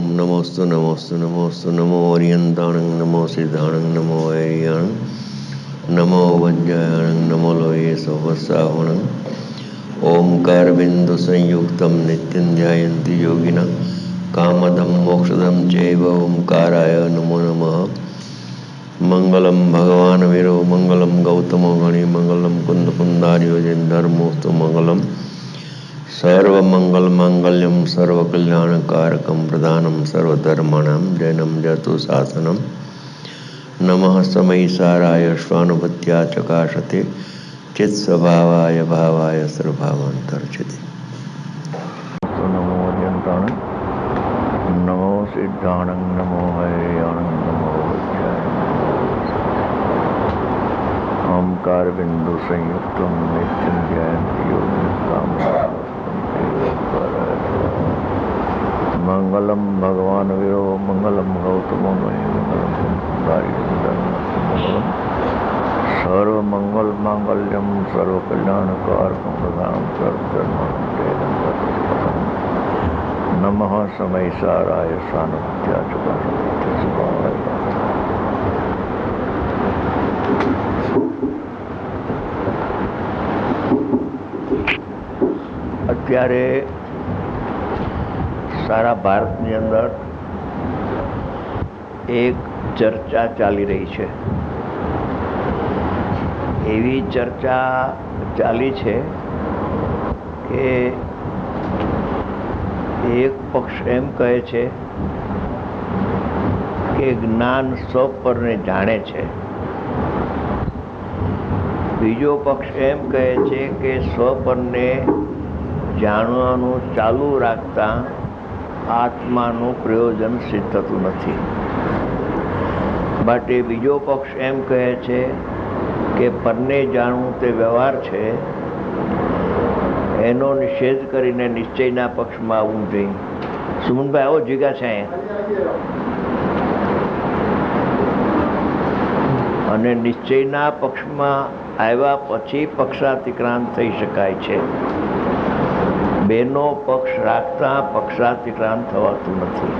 નમોસ્તુ નમોસ્તુ નમોસ્તુ નમો ઓરિયંતાણં નમો સિદ્ધાણં નમો વૈરિયાણં નમો વજ્જાયણં નમો લોહ્યે સહસ્રાવણં ઓમકાર બિંદુ સંયુક્તમ નિત્યં ધ્યાયન્તિ યોગિના કામદમ મોક્ષદમ ચૈવ ઓમકારાય નમો નમઃ. મંગલમ ભગવાન વીરો મંગલમ ગૌતમો ગણી મંગલમ કુંદ કુંદાર્યો ધર્મોસ્તુ મંગલમ સર્વમંગલ માંગલ્યમ સર્વકલ્યાણકારકમ પ્રધાનમ સર્વધર્માણામ જૈનમ જતુ શાસનમ નમઃ સમયસારાય સ્વાનુભૂત્યા ચકાશતે ચિત્સ્વભાવાય ભાવાય સર્વભાવાંતર્ચિતે. નમો અર્યંતાણં નમો સિદ્ધાણં નમો હૈયાણં નમો ઓમકાર બિંદુ સંયુક્તમ નિત્યં ધ્યાયન્તિ યોગિના મંગલમ ભગવાન વીરો મંગલમ ગૌતમો મંગલમ મંગલમ સર્વમંગલ માંગલ્યમ સર્વકલ્યાણકારકમ પ્રધાનમ સર્વધર્માણામ નમઃ સમયસારાય સાનુભૂત્યા ચકાશતે. અત્યારે સારા ભારતની અંદર એક ચર્ચા ચાલી રહી છે. એવી ચર્ચા ચાલી છે કે એક પક્ષ એમ કહે છે કે જ્ઞાન સ્વપરને જાણે છે, બીજો પક્ષ એમ કહે છે કે સ્વપરને જાણવાનું ચાલુ રાખતા આત્માનું પ્રયોજન સિદ્ધ થતું નથી. માટે બીજો પક્ષ એમ કહે છે કે પરને જાણવું તે વ્યવહાર છે, એનો નિષેધ કરીને નિશ્ચયના પક્ષમાં આવવું જોઈએ. સુમનભાઈ આવો જીગા છે અહીંયા. અને નિશ્ચયના પક્ષમાં આવ્યા પછી પક્ષાતિક્રાંત થઈ શકાય છે. બેનો પક્ષ રાખતા પક્ષાતિક્રાંત થવાતું નથી.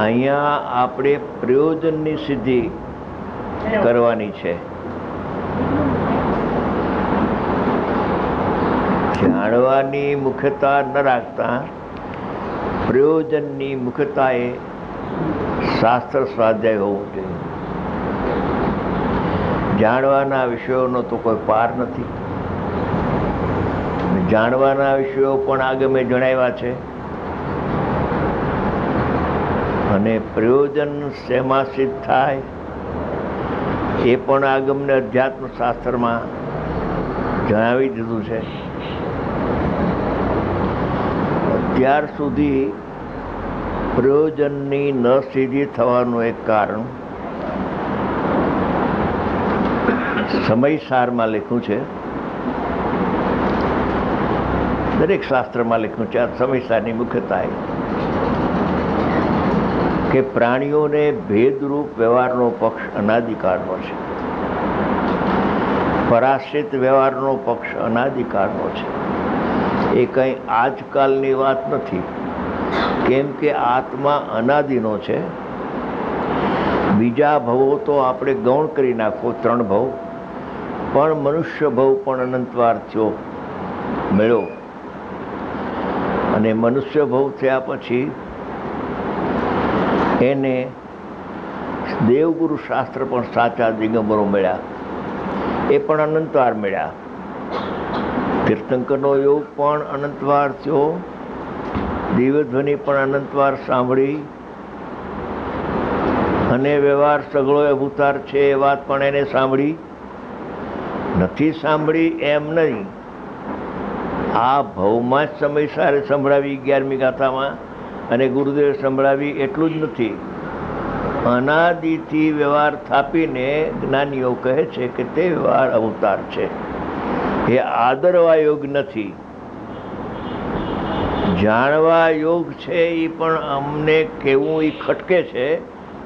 અહીંયા આપણે પ્રયોજનની સિદ્ધિ કરવાની છે. જાણવાની મુખ્યતા ન રાખતા પ્રયોજનની મુખ્યતાએ શાસ્ત્ર સ્વાધ્યાય હોવું જોઈએ. જાણવાના વિષયોનો તો કોઈ પાર નથી. જાણવાના વિષયો પણ આગમે જણાવ્યા છે. અને પ્રયોજન શેમાં સિદ્ધ થાય એ પણ આગમને અધ્યાત્મ શાસ્ત્રમાં જણાવી દીધું છે. અત્યાર સુધી પ્રયોજનની ન સિદ્ધિ થવાનું એક કારણ સમયસારમાં લખ્યું છે. દરેક શાસ્ત્રમાં લખ્યું છે આ સમયસારની મુખ્યતા કે પ્રાણીઓને ભેદરૂપ વ્યવહારનો પક્ષ અનાદિકાળનો છે, પરાશ્રિત વ્યવહારનો પક્ષ અનાદિકાળનો છે. એ કંઈ આજકાલની વાત નથી, કેમ કે આત્મા અનાદિનો છે. બીજા ભવો તો આપણે ગૌણ કરી નાખો, 3 ભવ, પણ મનુષ્ય ભવ પણ અનંતવાર થયો મળ્યો. અને મનુષ્ય ભવ થયા પછી એને દેવગુરુ શાસ્ત્ર પણ સાચા દિગંબરો મળ્યા, એ પણ અનંતવાર મળ્યા. તીર્થંકરનો યોગ પણ અનંતવાર થયો, દિવ્યધ્વનિ પણ અનંતવાર સાંભળી, અને વ્યવહાર સગળો અભૂતાર છે એ વાત પણ એને સાંભળી. નથી સાંભળી એમ નહીં, આ ભવમાં જ સમયસારે સંભળાવી 11મી ગાથામાં, અને ગુરુદેવે સંભળાવી એટલું જ નથી. અનાદિથી વ્યવહાર થાપીને જ્ઞાનીઓ કહે છે કે તે વ્યવહાર અવતાર છે. એ આદરવા યોગ નથી, જાણવા યોગ છે. એ પણ અમને કેવું એ ખટકે છે,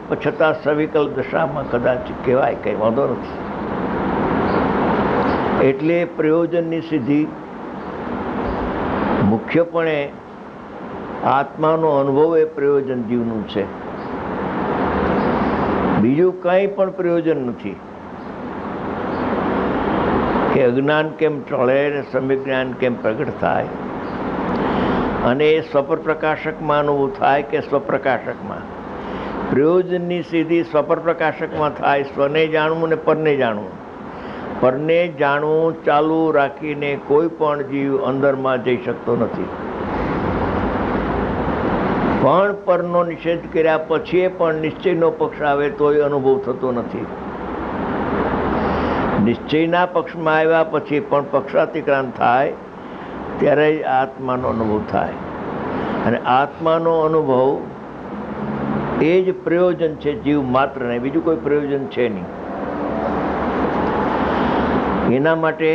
પણ છતાં સવિકલ દશામાં કદાચ કહેવાય, કંઈ વાંધો નથી. એટલે પ્રયોજનની સિદ્ધિ મુખ્યપણે આત્માનો અનુભવ એ પ્રયોજન જીવનું છે, બીજું કંઈ પણ પ્રયોજન નથી. કે અજ્ઞાન કેમ ટળે ને સમ્યક જ્ઞાન કેમ પ્રગટ થાય, અને એ સ્વપર પ્રકાશકમાં અનુભવ થાય કે સ્વપ્રકાશકમાં. પ્રયોજનની સીધી સ્વપર પ્રકાશકમાં થાય. સ્વને જાણવું ને પરને જાણવું. પરને જાણવું ચાલુ રાખીને કોઈ પણ જીવ અંદરમાં જઈ શકતો નથી. પણ પરનો નિષેધ કર્યા પછી પણ નિશ્ચયનો પક્ષ આવે તોય અનુભવ થતો નથી. નિશ્ચયના પક્ષમાં આવ્યા પછી પણ પક્ષાતિક્રાંત થાય ત્યારે જ આત્માનો અનુભવ થાય. અને આત્માનો અનુભવ એ જ પ્રયોજન છે જીવ માત્ર, ને બીજું કોઈ પ્રયોજન છે નહીં. એના માટે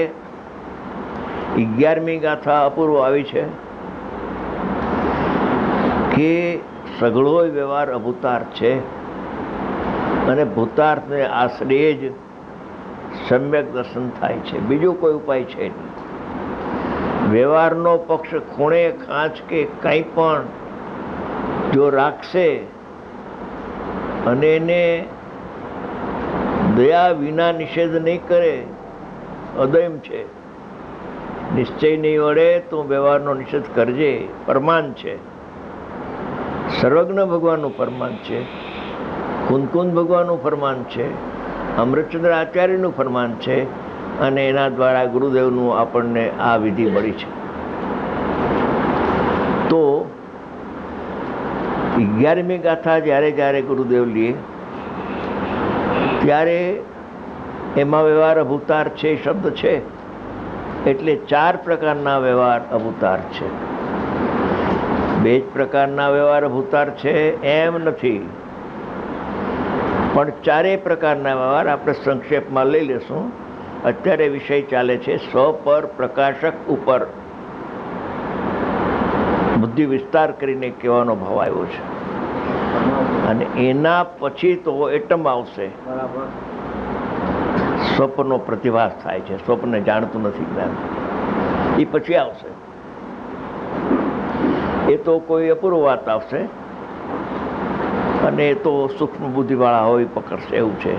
11મી ગાથા અપૂર્વ આવી છે કે સઘળો વ્યવહાર અભૂતાર છે, અને ભૂતાર્થને આશ્રય જ સમ્યક દર્શન થાય છે, બીજો કોઈ ઉપાય છે નહીં. વ્યવહારનો પક્ષ ખૂણે ખાંચ કે કંઈ પણ જો રાખશે અને એને દયા વિના નિષેધ નહીં કરે, અદયમ છે. નિશ્ચય નહીં વળે તો વ્યવહારનો નિષેધ કરજે, પરમાન છે. સર્વજ્ઞ ભગવાનનું ફરમાન છે, કુંદકુંદ ભગવાનનું ફરમાન છે, અમૃતચંદ્ર આચાર્યનું ફરમાન છે, અને એના દ્વારા ગુરુદેવનું આપણને આ વિધિ મળી છે. તો 11મી ગાથા જ્યારે જ્યારે ગુરુદેવ લે ત્યારે એમાં વ્યવહાર અભૂતાર છે શબ્દ છે, એટલે 4 પ્રકારના વ્યવહાર અભૂતાર છે. 2 જ પ્રકારના વ્યવહાર અભૂતાર છે એમ નથી, પણ 4 પ્રકારના વ્યવહાર આપણે સંક્ષેપમાં લઈ લેશું. અત્યારે વિષય ચાલે છે સ્વ પર પ્રકાશક ઉપર, બુદ્ધિ વિસ્તાર કરીને કહેવાનો ભાવ આવ્યો છે. અને એના પછી તો એટમ આવશે. સ્વપ્નનો પ્રતિભાસ થાય છે, સ્વપ્નને જાણતું નથી જ્ઞાન, એ પછી આવશે. એ તો કોઈ અપૂર્વ વાત આવશે, અને એ તો સૂક્ષ્મ બુદ્ધિવાળા હોય પકડશે, એવું છે.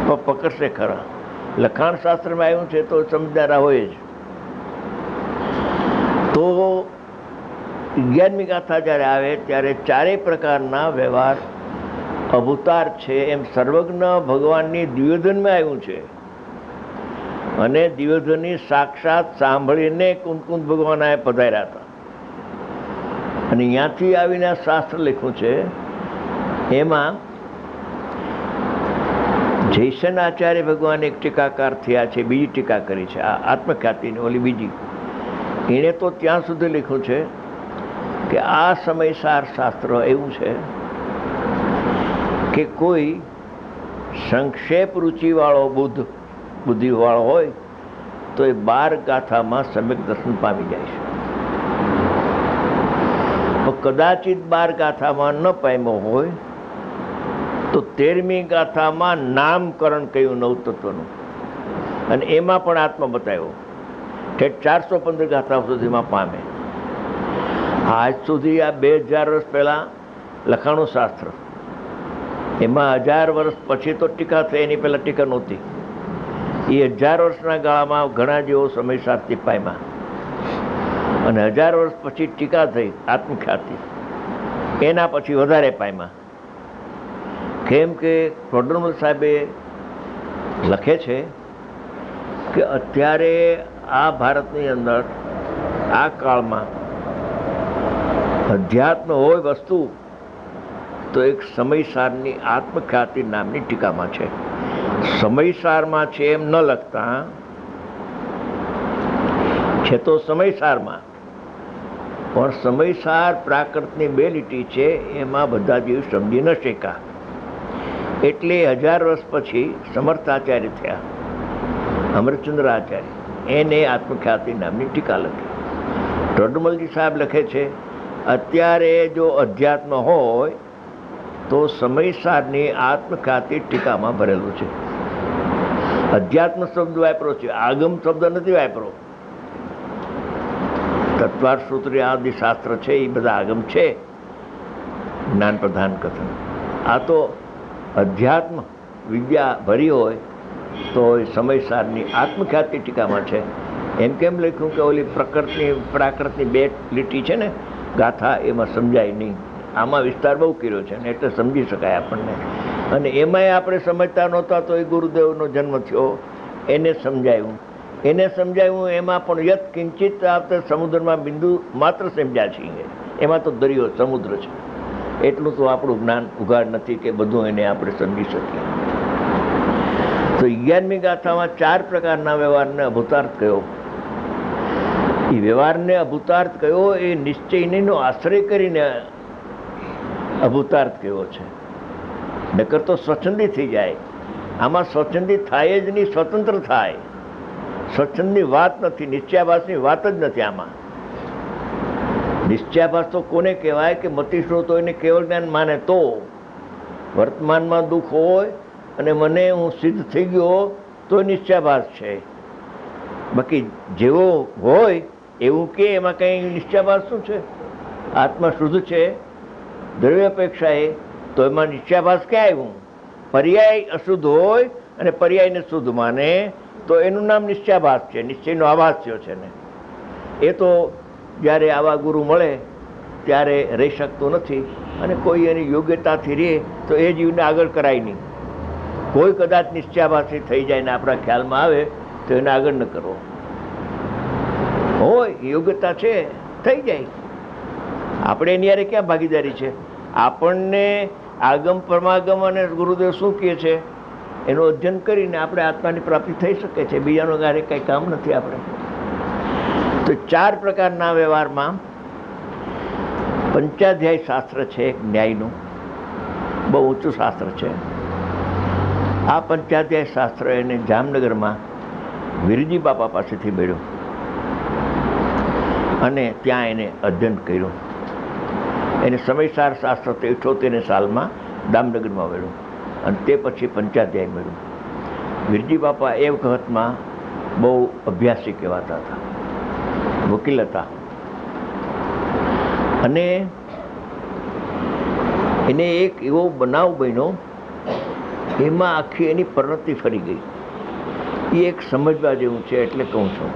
પણ પકડશે ખરા. લખાણ શાસ્ત્રમાં આવ્યું છે તો સમજદારા હોય જ. તો 11મી ગાથા જ્યારે આવે ત્યારે 4 પ્રકારના વ્યવહાર અભૂતાર છે એમ સર્વજ્ઞ ભગવાનની દ્વિવેધનમાં આવ્યું છે. અને દ્વિવેધની સાક્ષાત સાંભળીને કુંદકુંદ ભગવાન આ પધાર્યા હતા. અને ત્યાંથી આવીને શાસ્ત્ર લખ્યું છે. એમાં જયસન આચાર્ય ભગવાન એક ટીકાકાર થયા છે, બીજી ટીકા કરી છે આ આત્મખ્યાતિની, ઓલી બીજી. એણે તો ત્યાં સુધી લખ્યું છે કે આ સમયસાર શાસ્ત્ર એવું છે કે કોઈ સંક્ષેપ રુચિવાળો બુદ્ધિવાળો હોય તો એ 12 ગાથામાં સમ્યક દર્શન પામી જાય છે. કદાચિત 12 ગાથામાં ન પામ્યો હોય તો 13મી ગાથામાં નામકરણ કહ્યું નવ તત્વનું, અને એમાં પણ આત્મા બતાવ્યો. ઠેઠ 415 ગાથા સુધીમાં પામે. આજ સુધી આ 2000 વર્ષ પહેલાં લખાણું શાસ્ત્ર, એમાં 1000 વર્ષ પછી તો ટીકા થઈ, એની પહેલાં ટીકા નહોતી. એ 1000 વર્ષના ગાળામાં ઘણા જેવો સમય સાથી પામ્યા, અને 1000 વર્ષ પછી ટીકા થઈ આત્મખ્યાતિ, એના પછી વધારે પામ્યા. કેમ કે પ્રોડરમલ સાહેબે લખે છે કે અત્યારે આ ભારતની અંદર આ કાળમાં અધ્યાત્મ હોય વસ્તુ તો એક સમયસારની આત્મખ્યાતિ નામની ટીકામાં છે. સમયસારમાં છે એમ ન લખતા છે તો સમયસારમાં, પણ સમયસાર પ્રાકૃતની 2 લીટી છે, એમાં બધા જીવ સમજી ન શક્યા. એટલે 1000 વર્ષ પછી સમર્થાચાર્ય થયા, અમરચંદ્ર આચાર્ય, એને આત્મખ્યાતિ નામની ટીકા લખી. ટોડરમલજી સાહેબ લખે છે અત્યારે જો અધ્યાત્મ હોય તો સમયસારની આત્મખ્યાતિ ટીકામાં ભરેલું છે. અધ્યાત્મ શબ્દ વાપરો છે, આગમ શબ્દ નથી વાપરો. ચત્વાર સૂત્રી આદિ શાસ્ત્ર છે એ બધા આગમ છે, જ્ઞાન પ્રધાન કથન. આ તો અધ્યાત્મ વિદ્યા ભરી હોય તો એ સમયસારની આત્મખ્યાતિ ટીકામાં છે. એમ કેમ લખ્યું કે ઓલી પ્રાકૃતની બે લીટી છે ને ગાથા, એમાં સમજાય નહીં. આમાં વિસ્તાર બહુ કર્યો છે ને એટલે સમજી શકાય આપણને. અને એમાંય આપણે સમજતા નહોતા તો એ ગુરુદેવનો જન્મ થયો, એને સમજાયું. એમાં પણ યત કિંચિત આપણે સમુદ્રમાં બિંદુ માત્ર સમજ્યા છીએ. એમાં તો દરિયો સમુદ્ર છે. એટલું તો આપણું જ્ઞાન ઉઘાડ નથી કે બધું એને આપણે સમજી શકીએ. તો 11મી ગાથામાં 4 પ્રકારના વ્યવહારને અભૂતાર્થ કયો. એ વ્યવહારને અભૂતાર્થ કયો એ નિશ્ચયનો આશ્રય કરીને અભૂતાર્થ કયો છે. નકર તો સ્વચ્છંદી થઈ જાય. આમાં સ્વચ્છંદી થાય જ નહીં, સ્વતંત્ર થાય. સ્વચ્છંદની વાત નથી, નિશ્ચયાભાસની વાત જ નથી આમાં. નિશ્ચયાભાસ તો કોને કહેવાય કે મતિશ્રોતો એને કેવળ જ્ઞાન માને તો. વર્તમાનમાં દુઃખ હોય અને મને હું સિદ્ધ થઈ ગયો તો નિશ્ચયાભાસ છે. બાકી જેવો હોય એવું કે એમાં કંઈ નિશ્ચયાભાસ શું છે? આત્મા શુદ્ધ છે દ્રવ્ય અપેક્ષાએ, તો એમાં નિશ્ચયાભાસ ક્યાં આવ્યું? પર્યાય અશુદ્ધ હોય અને પર્યાયને શુદ્ધ માને તો એનું નામ નિશ્ચયાભાસ છે, નિશ્ચયનો આભાસ થયો છે ને. એ તો જ્યારે આવા ગુરુ મળે ત્યારે રહી શકતો નથી, અને કોઈ એની યોગ્યતાથી રહે તો એ જીવને આગળ કરાય નહીં. કોઈ કદાચ નિશ્ચયાભાસી થઈ જાય ને આપણા ખ્યાલમાં આવે તો એને આગળ ન કરવો. હોય યોગ્યતા છે થઈ જાય, આપણે એની યારે ક્યાં ભાગીદારી છે? આપણને આગમ પરમાગમ અને ગુરુદેવ શું કહે છે એનું અધ્યયન કરીને આપણે આત્માની પ્રાપ્તિ થઈ શકે છે. બીજાનું ગારે કંઈ કામ નથી આપણે. તો 4 પ્રકારના વ્યવહારમાં પંચાધ્યાય શાસ્ત્ર છે, ન્યાયનું બહુ ઊંચું શાસ્ત્ર છે. આ પંચાધ્યાય શાસ્ત્ર એને જામનગરમાં વીરજી બાપા પાસેથી મેળ્યો અને ત્યાં એને અધ્યયન કર્યું. એને સમયસાર શાસ્ત્ર 78ની સાલમાં દામનગરમાં મેળ્યું અને તે પછી પંચાધ્યાય મેળ્યું. વીરજી બાપા એ વખતમાં બહુ અભ્યાસી કહેવાતા હતા, વકીલ હતા. અને એને એક એવો બનાવ બન્યો, એમાં આખી એની પરિણતિ ફરી ગઈ. એ એક સમજવા જેવું છે, એટલે કહું છું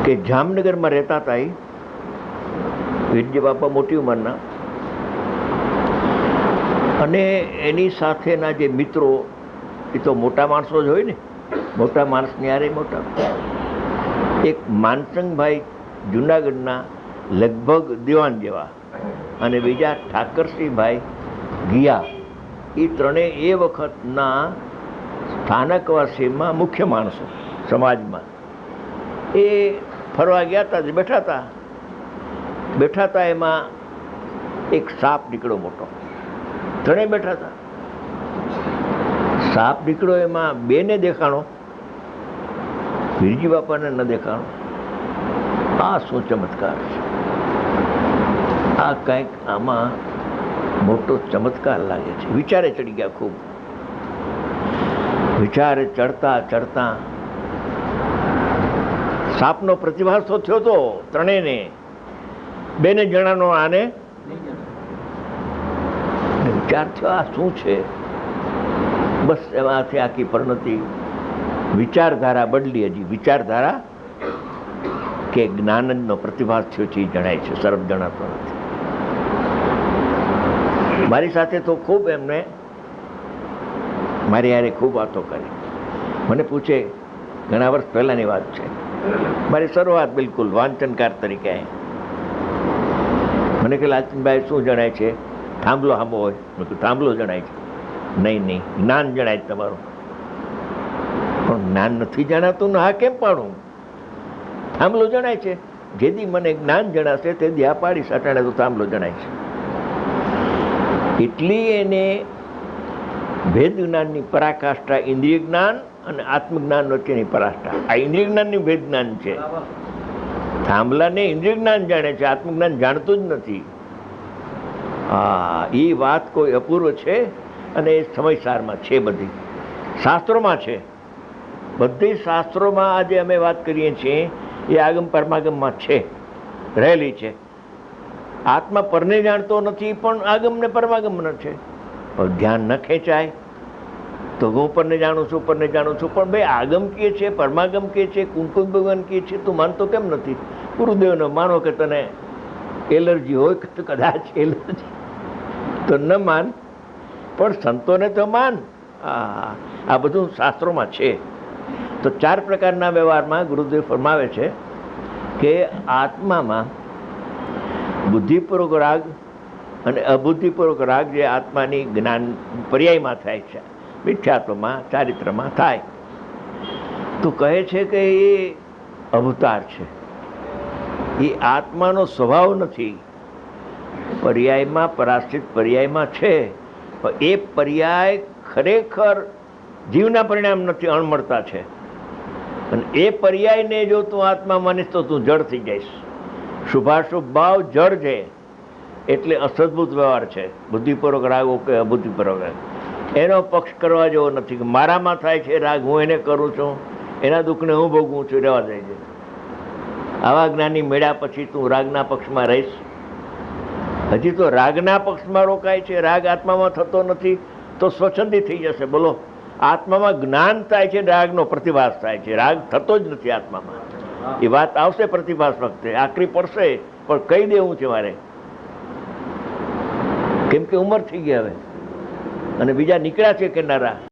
કે જામનગરમાં રહેતા હતા એ વીરજી બાપા મોટી ઉંમરના, અને એની સાથેના જે મિત્રો એ તો મોટા માણસો જ હોય ને, મોટા માણસની યારે મોટા. એક માનસંગભાઈ જુનાગઢના લગભગ દિવાન જેવા, અને બીજા ઠાકરસિંહભાઈ ગિયા, એ ત્રણેય એ વખતના સ્થાનકવાસીમાં મુખ્ય માણસો સમાજમાં. એ ફરવા ગયા હતા, બેઠા હતા. એમાં એક સાપ નીકળ્યો મોટો, ત્રણેય બેઠા હતા. સાપ નીકળ્યો, એમાં બેને દેખાણો, વીરજી બાપાને ન દેખાણો. આ શું ચમત્કાર છે! આ કંઈક આમાં મોટો ચમત્કાર લાગે છે. વિચારે ચડી ગયા, ખૂબ વિચારે ચડતા સાપનો પ્રતિભાસ તો થયો તો ત્રણેયને, બેને જણાનો આને વિચાર થયો આ શું છે. બસ એમાંથી આખી પરિણતિ વિચારધારા બદલી. હજી વિચારધારા કે જ્ઞાનનો પ્રતિભાસ થયો છે એ જણાય છે, સરળ જણાતો નથી. મારી સાથે તો ખૂબ એમને મારી યારે ખૂબ વાતો કરી. મને પૂછે, ઘણા વર્ષ પહેલાંની વાત છે, મારી શરૂઆત બિલકુલ વાંચનકાર તરીકે. મને કે લાલચંદભાઈ શું જણાય છે? થાંભલો હાંભો હોય? મેં કહ્યું થાંભલો જણાય છે. નહીં, જ્ઞાન જણાય તમારું. પણ જ્ઞાન નથી જણાતું ને હા કેમ પાડું? થાંભલો જણાય છે. જેથી મને જ્ઞાન જણાશે તે દી આ પાડીશ, અટાણે તો થાંભલો જણાય છે. એટલી એને ભેદ જ્ઞાનની પરાકાષ્ઠા, ઇન્દ્રિય જ્ઞાન અને આત્મજ્ઞાન વચ્ચેની પરાકાષ્ઠા. આ ઇન્દ્રિય જ્ઞાનની ભેદ જ્ઞાન છે. થાંભલાને ઇન્દ્રિય જ્ઞાન જાણે છે, આત્મજ્ઞાન જાણતું જ નથી. એ વાત કોઈ અપૂર્વ છે, અને એ સમયસારમાં છે. બધી શાસ્ત્રોમાં છે, બધી શાસ્ત્રોમાં આજે અમે વાત કરીએ છીએ એ આગમ પરમાગમમાં છે, રહેલી છે. આત્મા પરને જાણતો નથી પણ આગમ ને પરમાગમ છે. પણ ધ્યાન ન ખેંચાય તો હું પરને જાણું છું, પરને જાણું છું, પણ ભાઈ આગમ કે છે, પરમાગમ કે છે, કુમકુમ ભગવાન કે છે, તું માનતો કેમ નથી? ગુરુદેવને માનો કે તને એલર્જી હોય તો કદાચ એલર્જી તો ન માન, પણ સંતોને તો માન. આ બધું શાસ્ત્રોમાં છે. તો 4 પ્રકારના વ્યવહારમાં ગુરુદેવ ફરમાવે છે કે આત્મામાં બુદ્ધિપૂર્વક રાગ અને અબુદ્ધિપૂર્વક રાગ જે આત્માની જ્ઞાન પર્યાયમાં થાય છે, મિથ્યાત્વમાં, ચારિત્રમાં થાય, તો કહે છે કે એ અવતાર છે. એ આત્માનો સ્વભાવ નથી. પર્યાયમાં, પરાશ્રિત પર્યાયમાં છે, પણ એ પર્યાય ખરેખર જીવના પરિણામ નથી, અણમળતા છે. અને એ પર્યાયને જો તું આત્મા માનીશ તો તું જડ થઈ જઈશ. શુભાશુભ ભાવ જડ છે, એટલે અસદભૂત વ્યવહાર છે. બુદ્ધિપૂર્વક રાગ કે અબુદ્ધિપૂર્વક રાગ એનો પક્ષ કરવા જેવો નથી કે મારામાં થાય છે રાગ, હું એને કરું છું, એના દુઃખને હું ભોગવું છું, રહેવા જાય છે. આવા જ્ઞાની મેળ્યા પછી તું રાગના પક્ષમાં રહીશ? હજી તો રાગના પક્ષમાં રોકાય છે, રાગ આત્મામાં થતો નથી, તો સ્વચ્છંદી થઈ જશે. બોલો, આત્મામાં જ્ઞાન થાય છે, રાગનો પ્રતિભાસ થાય છે, રાગ થતો જ નથી આત્મામાં. એ વાત આવશે પ્રતિભાસ વખતે, આકરી પડશે, પણ કહી દેવું છે મારે, કેમ કે ઉંમર થઈ ગઈ હવે અને બીજા નીકળ્યા છે કેનારા.